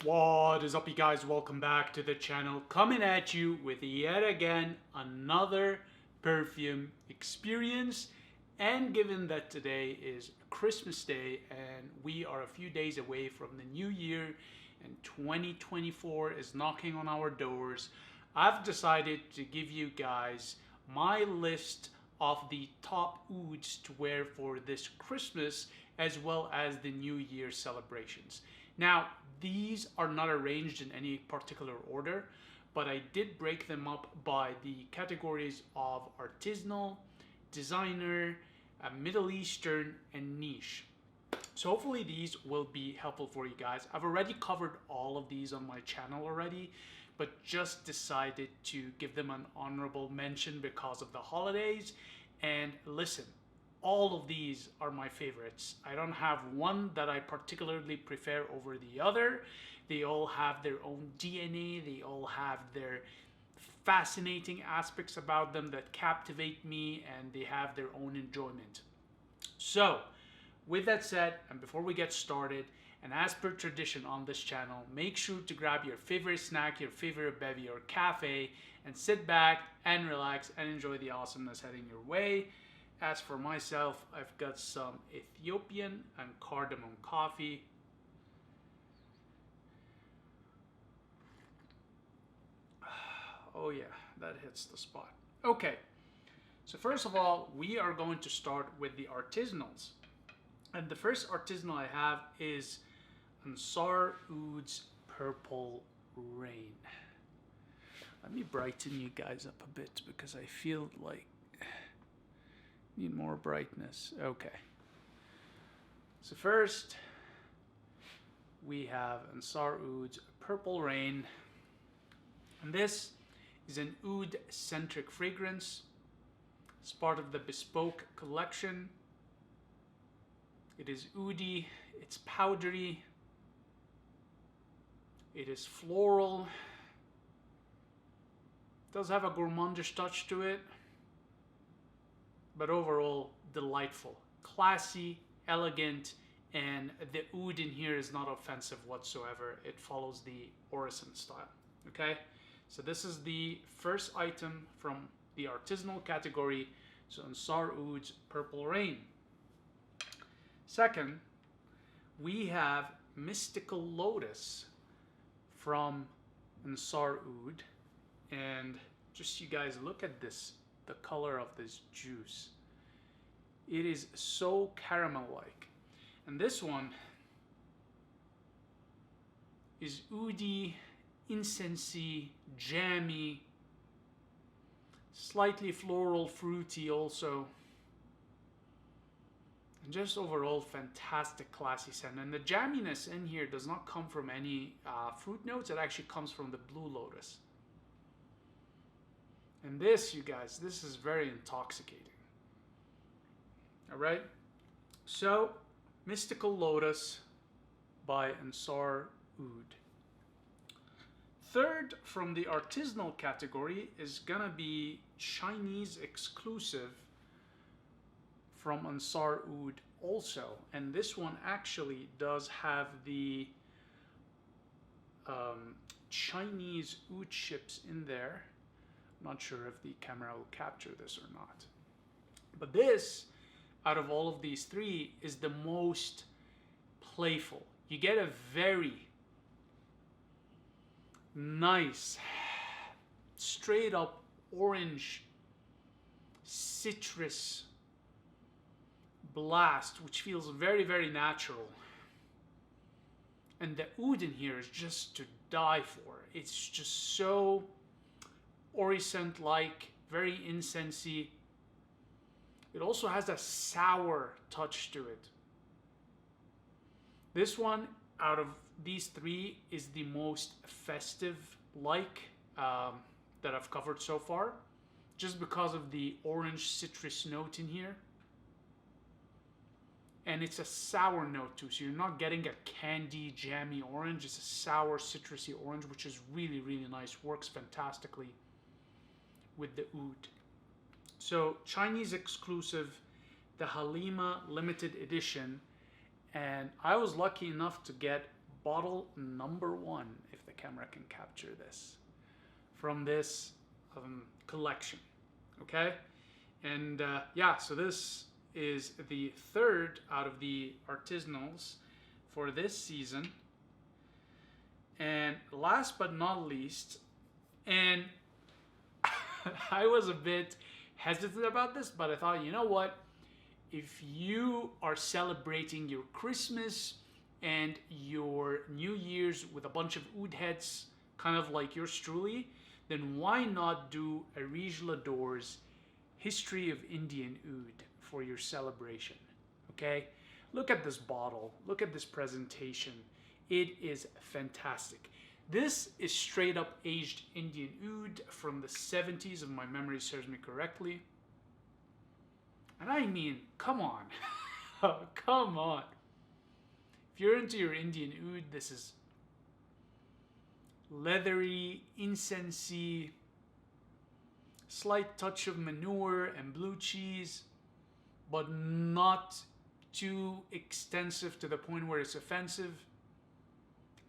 What is up, you guys? Welcome back to the channel. Coming at you with yet again another perfume experience. And given that today is Christmas Day and we are a few days away from the new year and 2024 is knocking on our doors, I've decided to give you guys my list of the top ouds to wear for this Christmas as well as the New Year celebrations. Now, these are not arranged in any particular order, but I did break them up by the categories of artisanal, designer, Middle Eastern, and niche. So hopefully these will be helpful for you guys. I've already covered all of these on my channel already, but just decided to give them an honorable mention because of the holidays. And listen, all of these are my favorites. I don't have one that I particularly prefer over the other. They all have their own DNA. They all have their fascinating aspects about them that captivate me, and they have their own enjoyment. So, with that said, and before we get started, and as per tradition on this channel, make sure to grab your favorite snack, your favorite bevy or cafe, and sit back and relax and enjoy the awesomeness heading your way. As for myself, I've got some Ethiopian and cardamom coffee. Oh yeah, that hits the spot. Okay, so first of all, we are going to start with the artisanals. And the first artisanal I have is Ansar Oud's Purple Rain. Let me brighten you guys up a bit because I feel like need more brightness. Okay. So first, we have Ansar Oud's Purple Rain. And this is an oud-centric fragrance. It's part of the Bespoke collection. It is oudi, it's powdery, it is floral. It does have a gourmandish touch to it, but overall delightful, classy, elegant, and the oud in here is not offensive whatsoever. It follows the Orison style. Okay, so this is the first item from the artisanal category. So Ansar Oud's Purple Rain. Second, we have Mystical Lotus from Ansar Oud, and just you guys look at this, the color of this juice. It is so caramel-like. And this one is oudi, incensey, jammy, slightly floral, fruity also. And just overall fantastic classy scent. And the jamminess in here does not come from any fruit notes. It actually comes from the blue lotus. And this, you guys, this is very intoxicating. All right. So, Mystical Lotus by Ansar Oud. Third from the artisanal category is gonna be Chinese exclusive from Ansar Oud also. And this one actually does have the Chinese oud chips in there. I'm not sure if the camera will capture this or not. But this, out of all of these three, is the most playful. You get a very nice, straight up orange, citrus blast, which feels very, very natural. And the oud in here is just to die for. It's just so Orison-like, very incensey. It also has a sour touch to it. This one, out of these three, is the most festive-like that I've covered so far, just because of the orange citrus note in here. And it's a sour note too, so you're not getting a candy, jammy orange. It's a sour, citrusy orange, which is really, really nice. Works fantastically with the oud. So Chinese exclusive, the Halima limited edition, and I was lucky enough to get bottle number 1, if the camera can capture this, from this collection. Okay, and yeah, so this is the third out of the artisanals for this season. And last but not least, and I was a bit hesitant about this, but I thought, you know what? If you are celebrating your Christmas and your New Year's with a bunch of oud heads, kind of like yours truly, then why not do a Riche L'Ador's History of Indian Oud for your celebration? Okay? Look at this bottle. Look at this presentation. It is fantastic. This is straight up aged Indian oud from the 70s, if my memory serves me correctly. And I mean, come on. Come on. If you're into your Indian oud, this is leathery, incensey, slight touch of manure and blue cheese, but not too extensive to the point where it's offensive.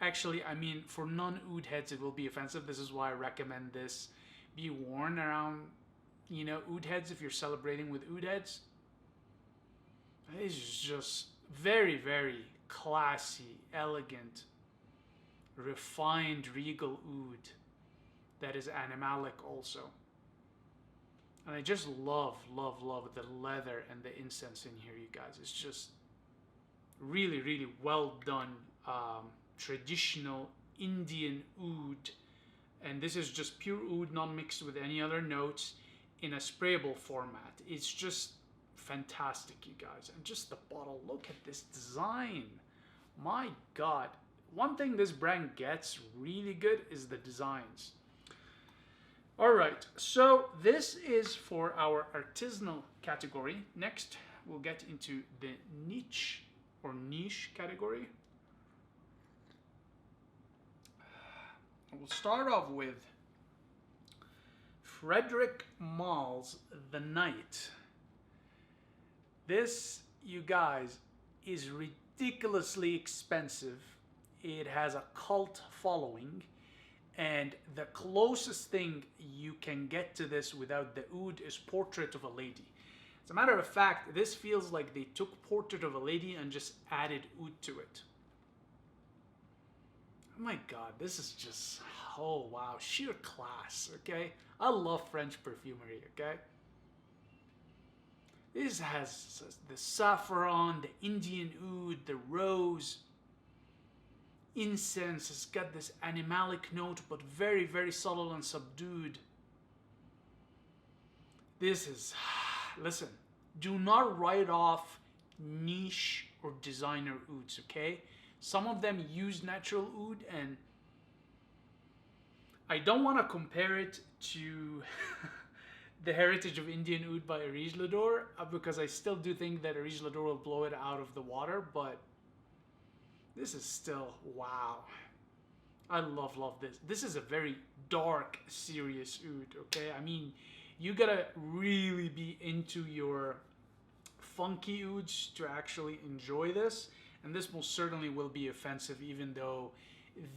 Actually, I mean, for non-oud heads, it will be offensive. This is why I recommend this be worn around, you know, oud heads if you're celebrating with oud heads. It's just very, very classy, elegant, refined, regal oud that is animalic also. And I just love, love, love the leather and the incense in here, you guys. It's just really, really well done. Traditional Indian oud, and this is just pure oud, not mixed with any other notes, in a sprayable format. It's just fantastic, you guys. And just the bottle, look at this design. My God, one thing this brand gets really good is the designs. All right, so this is for our artisanal category. Next, we'll get into the niche or niche category. We'll start off with Frederic Malle's The Night. This, you guys, is ridiculously expensive. It has a cult following, and the closest thing you can get to this without the oud is Portrait of a Lady. As a matter of fact, this feels like they took Portrait of a Lady and just added oud to it. Oh my God, this is just, oh wow, sheer class, okay? I love French perfumery, okay? This has the saffron, the Indian oud, the rose, incense. It's got this animalic note, but very, very subtle and subdued. This is, listen, do not write off niche or designer ouds, okay? Some of them use natural oud, and I don't want to compare it to the heritage of Indian oud by Riche L'Ador, because I still do think that Riche L'Ador will blow it out of the water, but this is still, wow. I love, love this. This is a very dark, serious oud, okay? I mean, you gotta really be into your funky ouds to actually enjoy this. And this most certainly will be offensive, even though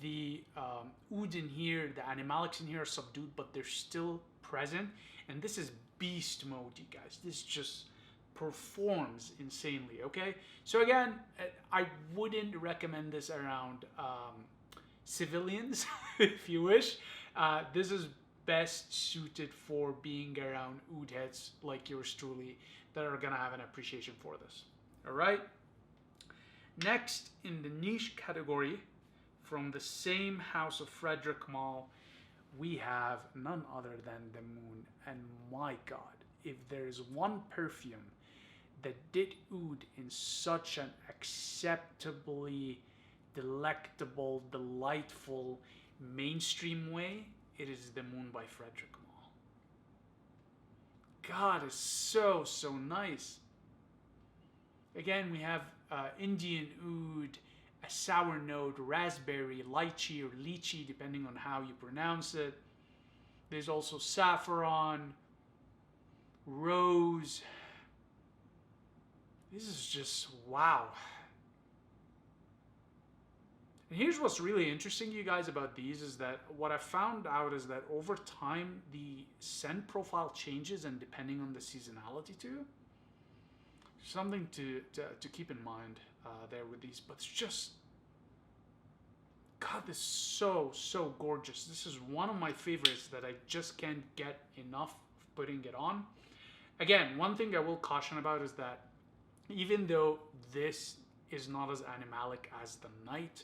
the oud in here, the animalics in here are subdued, but they're still present. And this is beast mode, you guys. This just performs insanely, okay? So again, I wouldn't recommend this around civilians, if you wish. This is best suited for being around oud heads like yours truly that are gonna have an appreciation for this, all right? Next, in the niche category, from the same house of Frederic Malle, we have none other than the Moon. And my God, if there is one perfume that did oud in such an acceptably delectable, delightful, mainstream way, it is the Moon by Frederic Malle. God, it's so, so nice. Again, we have Indian oud, a sour note, raspberry, lychee, or lychee, depending on how you pronounce it. There's also saffron, rose. This is just, wow. And here's what's really interesting, you guys, about these is that what I found out is that over time the scent profile changes, and depending on the seasonality too. Something to keep in mind there with these, but it's just, God, this is so gorgeous. This is one of my favorites that I just can't get enough of putting it on. Again, one thing I will caution about is that even though this is not as animalic as the night,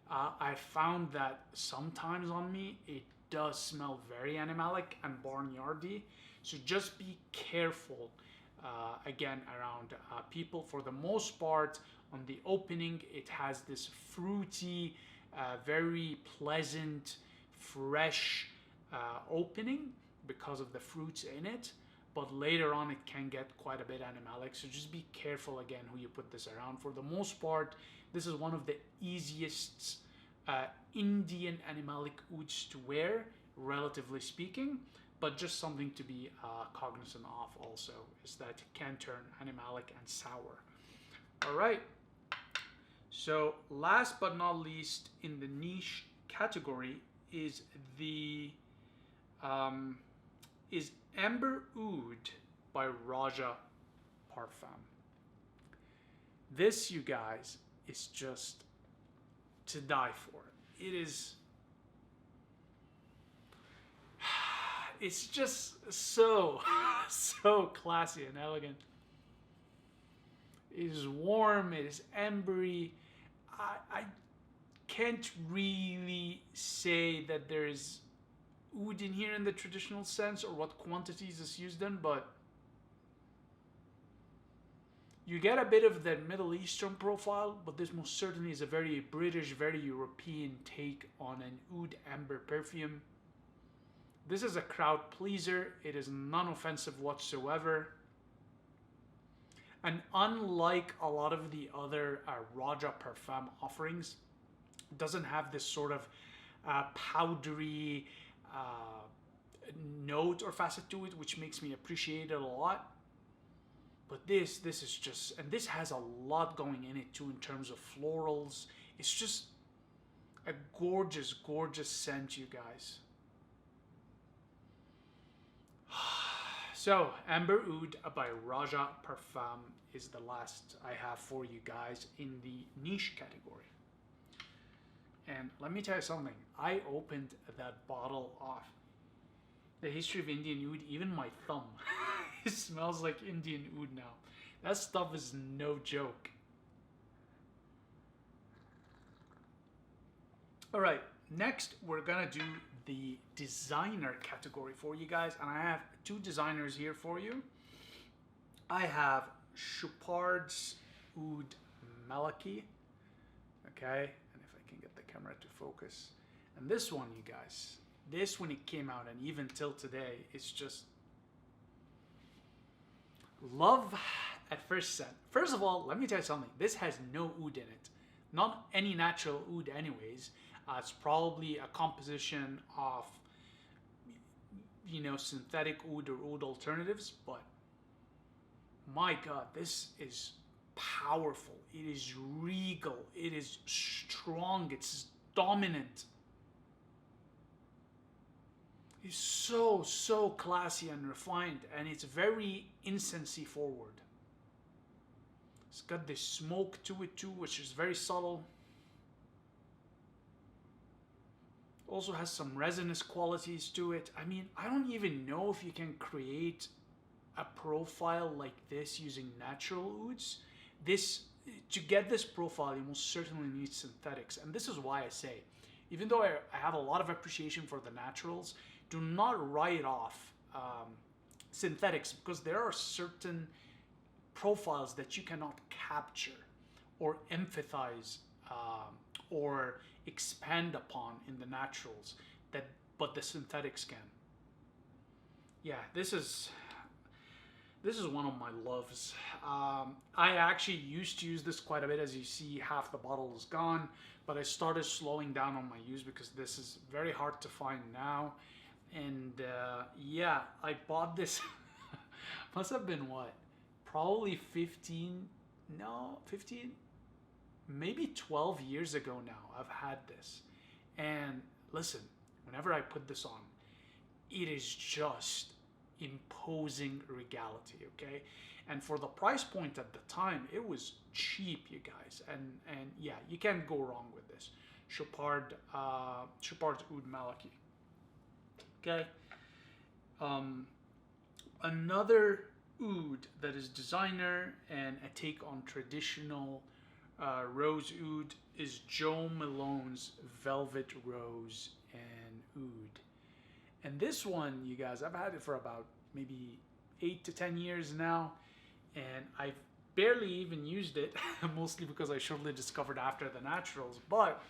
I found that sometimes on me it does smell very animalic and barnyardy. So just be careful again around people. For the most part, on the opening, it has this fruity, very pleasant, fresh opening because of the fruits in it. But later on, it can get quite a bit animalic. So just be careful again who you put this around. For the most part, this is one of the easiest Indian animalic ouds to wear, relatively speaking. But just something to be cognizant of also is that it can turn animalic and sour. All right. So last but not least in the niche category is the is Amber Oud by Raja Parfum. This, you guys, is just to die for. It is. It's just so classy and elegant. It is warm. It is ambery. I can't really say that there is oud in here in the traditional sense or what quantities is used in, but you get a bit of that Middle Eastern profile, but this most certainly is a very British, very European take on an oud amber perfume. This is a crowd pleaser. It is non-offensive whatsoever. And unlike a lot of the other Raja Parfum offerings, it doesn't have this sort of powdery note or facet to it, which makes me appreciate it a lot. But this is just, and this has a lot going in it too in terms of florals. It's just a gorgeous, gorgeous scent, you guys. So, Amber Oud by Raja Parfum is the last I have for you guys in the niche category. And let me tell you something. I opened that bottle off. The history of Indian oud, even my thumb, it smells like Indian oud now. That stuff is no joke. All right, next we're gonna do the designer category for you guys, and I have two designers here for you. I have Chopard's Oud Malaki, okay, and if I can get the camera to focus. And this one, you guys, this when it came out and even till today, it's just love at first scent. First of all, let me tell you something. This has no oud in it. Not any natural oud anyways. It's probably a composition of, you know, synthetic oud or oud alternatives, but my God, this is powerful. It is regal. It is strong. It's dominant. It's so classy and refined, and it's very incensey forward. It's got this smoke to it too, which is very subtle. Also has some resinous qualities to it. I mean, I don't even know if you can create a profile like this using natural ouds. To get this profile, you most certainly need synthetics. And this is why I say, even though I have a lot of appreciation for the naturals, do not write off synthetics, because there are certain profiles that you cannot capture or emphasize or expand upon in the naturals, but the synthetics can. Yeah, this is one of my loves. I actually used to use this quite a bit. As you see, half the bottle is gone, but I started slowing down on my use because this is very hard to find now. And yeah, I bought this must have been what, probably 15, maybe 12 years ago now. I've had this. And listen, whenever I put this on, it is just imposing regality, okay? And for the price point at the time, it was cheap, you guys. And yeah, you can't go wrong with this. Chopard's Oud Malaki. Okay. Another oud that is designer and a take on traditional rose oud is Joe Malone's Velvet Rose and Oud. And this one, you guys, I've had it for about maybe 8 to 10 years now, and I've barely even used it, mostly because I shortly discovered after the naturals. But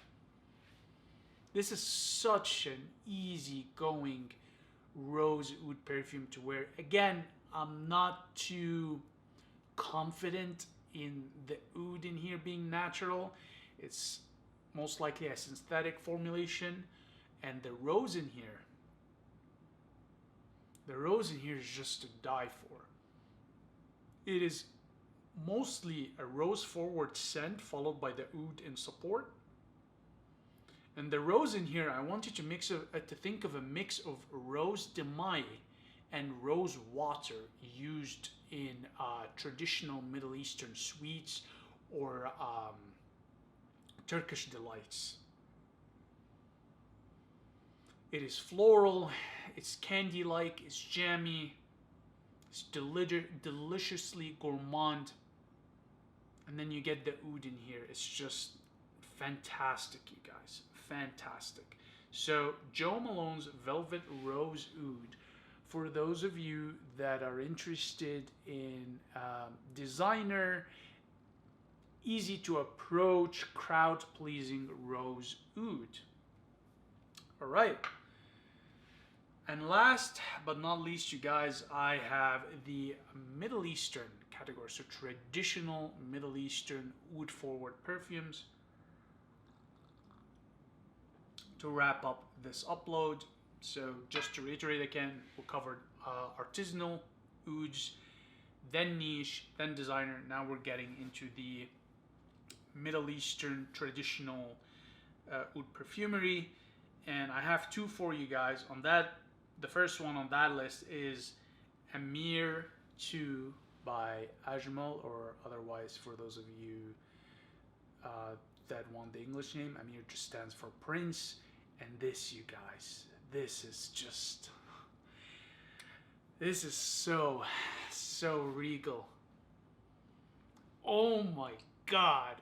this is such an easy going rose oud perfume to wear. Again, I'm not too confident in the oud in here being natural. It's most likely a synthetic formulation, and the rose in here is just to die for. It is mostly a rose forward scent followed by the oud in support. And the rose in here, I want you to think of a mix of rose de maille and rose water used in traditional Middle Eastern sweets or Turkish delights. It is floral, it's candy-like, it's jammy, it's deliciously gourmand. And then you get the oud in here. It's just fantastic, you guys. Fantastic. So Joe Malone's Velvet Rose Oud, for those of you that are interested in designer, easy to approach, crowd pleasing rose oud. All right. And last but not least, you guys, I have the Middle Eastern category. So traditional Middle Eastern oud forward perfumes. To wrap up this upload, so just to reiterate again, we covered artisanal ouds, then niche, then designer. Now we're getting into the Middle Eastern traditional oud perfumery, and I have two for you guys on that. The first one on that list is Amir 2 by Ajmal, or otherwise, for those of you that want the English name, Amir just stands for Prince. And this, you guys, this is so regal. Oh my God.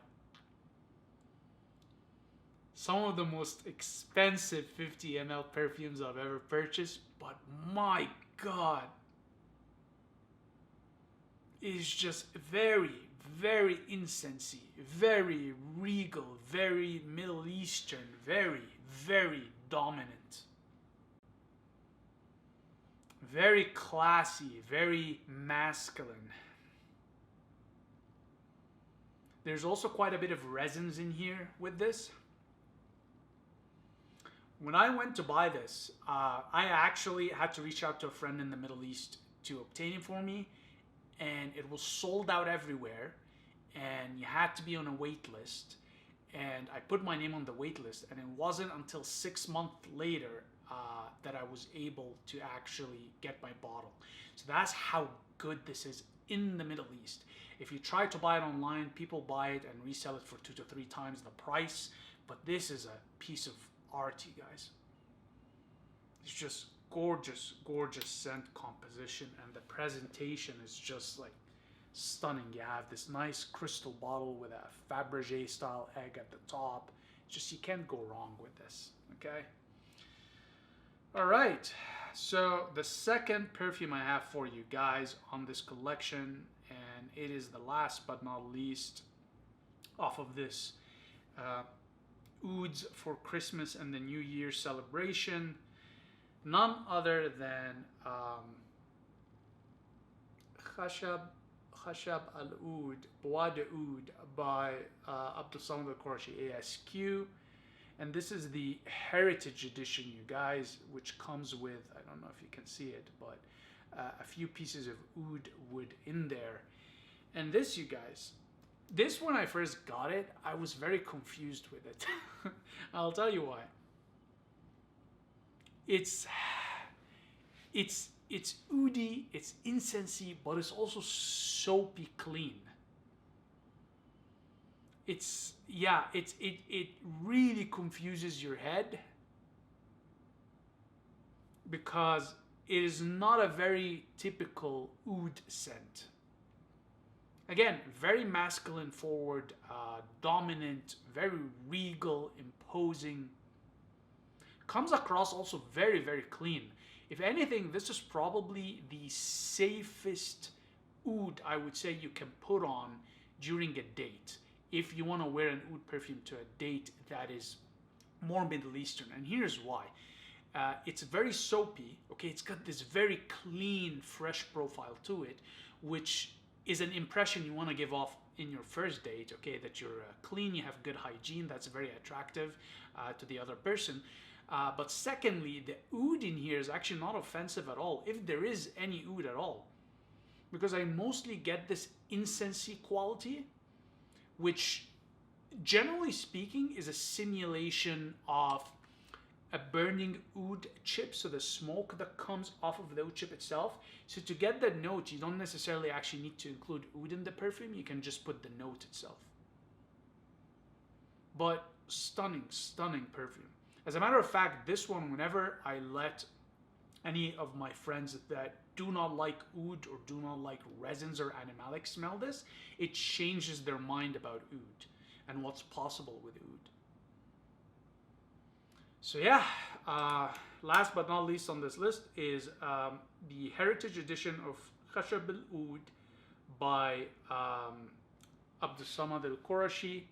Some of the most expensive 50 ml perfumes I've ever purchased, but my God, it's just very, very incensey, very regal, very Middle Eastern, very, very dominant, very classy, very masculine. There's also quite a bit of resins in here with this. When I went to buy this, I actually had to reach out to a friend in the Middle East to obtain it for me, and it was sold out everywhere, and you had to be on a wait list. And I put my name on the wait list, and it wasn't until 6 months later that I was able to actually get my bottle. So that's how good this is in the Middle East. If you try to buy it online, people buy it and resell it for 2 to 3 times the price, but this is a piece of art, you guys. It's just gorgeous, gorgeous scent composition, and the presentation is just like stunning. You have this nice crystal bottle with a Fabergé style egg at the top. Just, you can't go wrong with this, okay? All right, so the second perfume I have for you guys on this collection, and it is the last but not least off of this Ouds for Christmas and the New Year celebration, none other than Khashab al-Oud, Bois de Oud by Abdul Samad al-Qurashi ASQ. And this is the Heritage Edition, you guys, which comes with, I don't know if you can see it, but a few pieces of oud wood in there. And this, you guys, This, when I first got it, I was very confused with it. I'll tell you why. It's it's oody, it's incensey, but it's also soapy clean. It really confuses your head because it is not a very typical oud scent. Again, very masculine forward, dominant, very regal, imposing. Comes across also very, very clean. If anything, this is probably the safest oud I would say you can put on during a date. If you want to wear an oud perfume to a date that is more Middle Eastern. And here's why. It's very soapy, okay? It's got this very clean, fresh profile to it, which is an impression you want to give off in your first date, okay? That you're clean, you have good hygiene, that's very attractive to the other person. But secondly, the oud in here is actually not offensive at all, if there is any oud at all. Because I mostly get this incensey quality, which generally speaking is a simulation of a burning oud chip, so the smoke that comes off of the oud chip itself. So to get that note, you don't necessarily actually need to include oud in the perfume, you can just put the note itself. But stunning, stunning perfume. As a matter of fact, this one, whenever I let any of my friends that do not like oud or do not like resins or animalic smell this, it changes their mind about oud and what's possible with oud. So yeah, last but not least on this list is the Heritage Edition of Khashab al-Oud by Abdussamad al-Qurashi.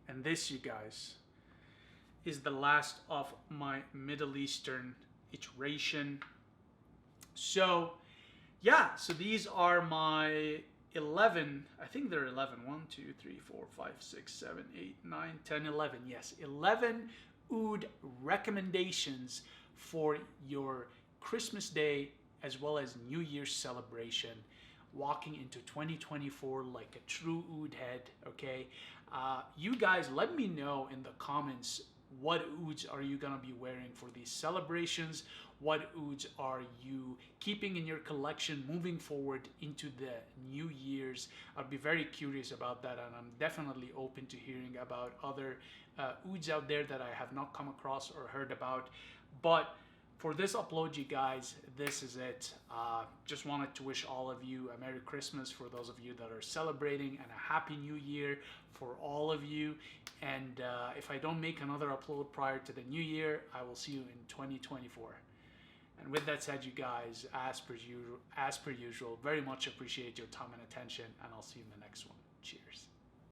And this, you guys, is the last of my Middle Eastern iteration. So yeah, so these are my 11, I think they're 11. 1, 2, 3, 4, 5, 6, 7, 8, 9, 10, 11. Yes, 11 oud recommendations for your Christmas Day as well as New Year's celebration. Walking into 2024 like a true oud head, okay? You guys, let me know in the comments what ouds are you gonna be wearing for these celebrations? What ouds are you keeping in your collection moving forward into the New Year's? I'd be very curious about that, and I'm definitely open to hearing about other ouds out there that I have not come across or heard about. But for this upload, you guys, this is it. Just wanted to wish all of you a Merry Christmas for those of you that are celebrating, and a Happy New Year for all of you. And if I don't make another upload prior to the new year, I will see you in 2024. And with that said, you guys, as per usual, very much appreciate your time and attention, and I'll see you in the next one. Cheers.